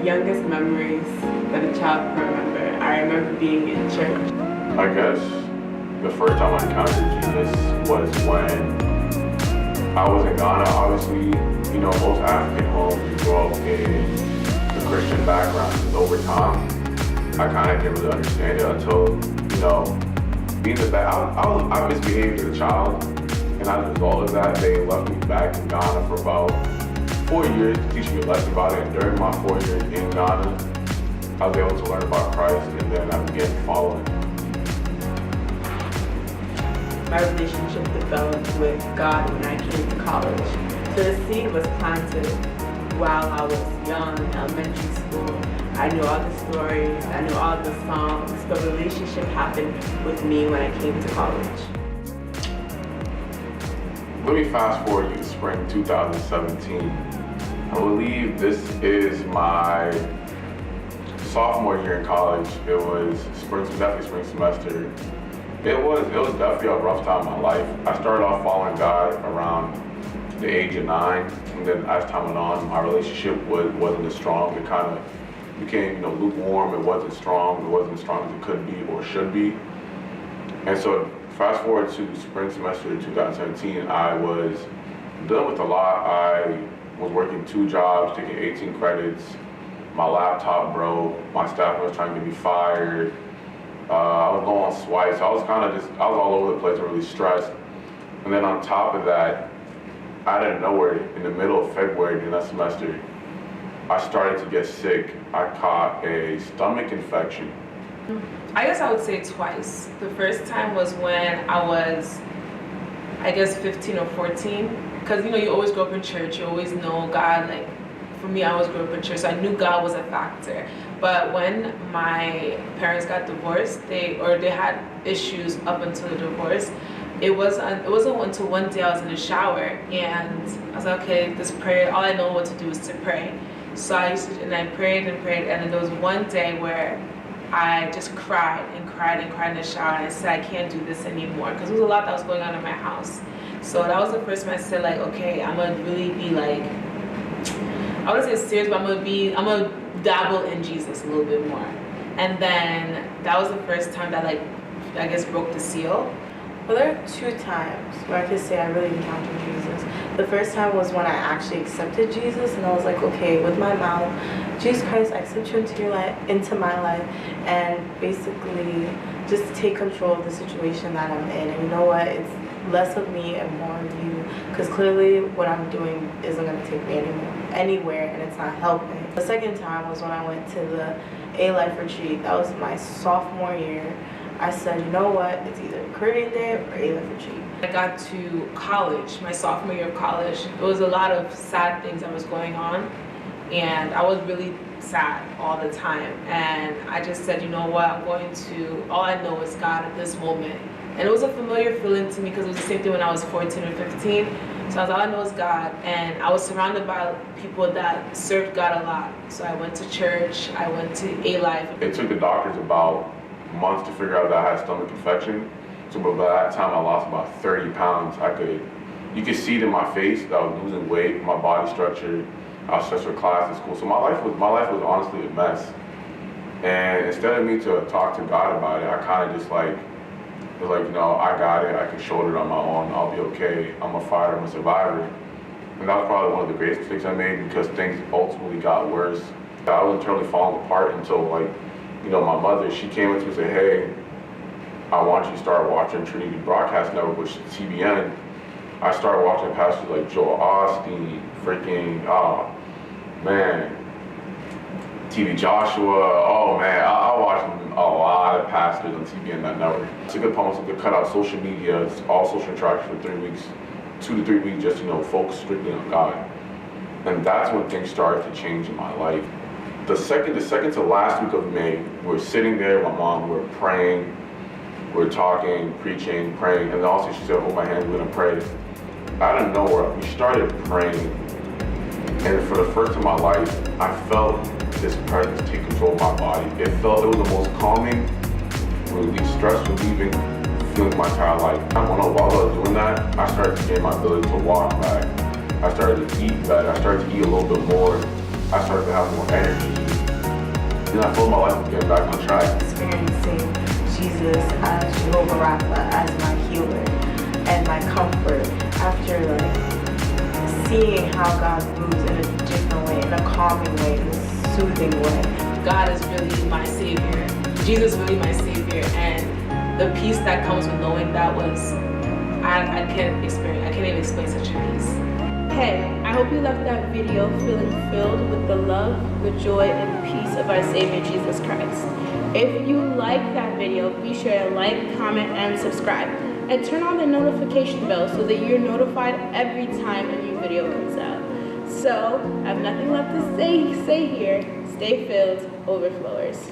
youngest memories that a child can remember? I remember being in church. I guess the first time I encountered Jesus was when I was in Ghana. Obviously, you know, most African homes, you grow up in the Christian background. And over time, I kind of didn't really understand it until, you know, being the bad. I misbehaved as a child, and as a result of that, they left me back in Ghana for about 4 years to teach me a lesson about it. And during my 4 years in Ghana, I was able to learn about Christ, and then I began following. My relationship developed with God when I came to college. So the seed was planted while I was young in elementary school. I knew all the stories, I knew all the songs. The relationship happened with me when I came to college. Let me fast forward you to spring 2017. I believe this is my sophomore year in college. It was definitely spring semester. It was definitely a rough time in my life. I started off following God around the age of 9, and then as time went on, my relationship wasn't as strong. It kind of became, you know, lukewarm. It wasn't strong. It wasn't as strong as it could be or should be. And so fast forward to spring semester 2017, I was dealing with a lot. I was working 2 jobs, taking 18 credits. My laptop broke. My staff was trying to get me fired. I was going on swipes. I was all over the place and really stressed. And then on top of that, out of nowhere, in the middle of February during that semester, I started to get sick. I caught a stomach infection. I guess I would say twice. The first time was when I was, I guess, 15 or 14. Because, you know, you always grow up in church. You always know God. Like, for me, I always grew up in church, so I knew God was a factor. But when my parents got divorced, they had issues up until the divorce. It wasn't until one day I was in the shower and I was like, okay, this prayer, all I know what to do is to pray. So I prayed, and then there was one day where I just cried in the shower, and I said, I can't do this anymore, because there was a lot that was going on in my house. So that was the first time I said, like, okay, I'm gonna really be like, I wouldn't say serious, but I'm gonna dabble in Jesus a little bit more. And then that was the first time that, like, I guess broke the seal. Well, there are 2 times where I could say I really encountered Jesus. The first time was when I actually accepted Jesus, and I was like, okay, with my mouth, Jesus Christ, I accept you into my life, and basically just take control of the situation that I'm in. And you know what? It's less of me and more of you, because clearly what I'm doing isn't going to take me anywhere, and it's not helping. The second time was when I went to the A-Life retreat. That was my sophomore year. I said, you know what, it's either Caribbean Day or A-Life retreat. I got to college, my sophomore year of college. There was a lot of sad things that was going on, and I was really sad all the time. And I just said, you know what, all I know is God at this moment. And it was a familiar feeling to me because it was the same thing when I was 14 or 15. So all I know is God, and I was surrounded by people that served God a lot. So I went to church, I went to A-Life. It took the doctors about months to figure out that I had stomach infection. So by that time I lost about 30 pounds. You could see it in my face that I was losing weight, my body structure. I was stressed for class in school. So my life was honestly a mess. And instead of me to talk to God about it, I kind of just was like, you know, I got it, I can shoulder it on my own, I'll be okay, I'm a fighter, I'm a survivor. And that was probably one of the greatest mistakes I made, because things ultimately got worse. I was internally falling apart until, like, you know, my mother, she came up to me and said, hey, I want you to start watching Trinity Broadcast Network, which is TBN. I started watching pastors like Joel Osteen, TV Joshua. Oh man, I watched a lot of pastors on TBN network. It's a good policy to cut out social media, all social interactions for 3 weeks, 2 to 3 weeks, just, you know, focus strictly on God. And that's when things started to change in my life. The second to last week of May, we're sitting there with my mom, we're praying, we're talking, preaching, praying, and then also she said, hold my hand, we're gonna pray. Out of nowhere, we started praying, and for the first time in my life, I felt this presence take control of my body. It was the most calming, stress relieving feeling of my entire life. While I was doing that, I started to gain my ability to walk back. I started to eat better. I started to eat a little bit more. I started to have more energy. I feel my life was getting back on track. Experiencing Jesus as Jehovah Rapha, as my healer and my comfort, after like seeing how God moves in a different way, in a calming way, in a soothing way. God is really my savior. Jesus is really my savior, and the peace that comes with knowing that was, I can't even explain such a peace. Hey, I hope you left that video feeling filled with the love, the joy, and peace of our Savior Jesus Christ. If you like that video, be sure to like, comment, and subscribe. And turn on the notification bell so that you're notified every time a new video comes out. So, I have nothing left to say here. Stay filled, Overflowers.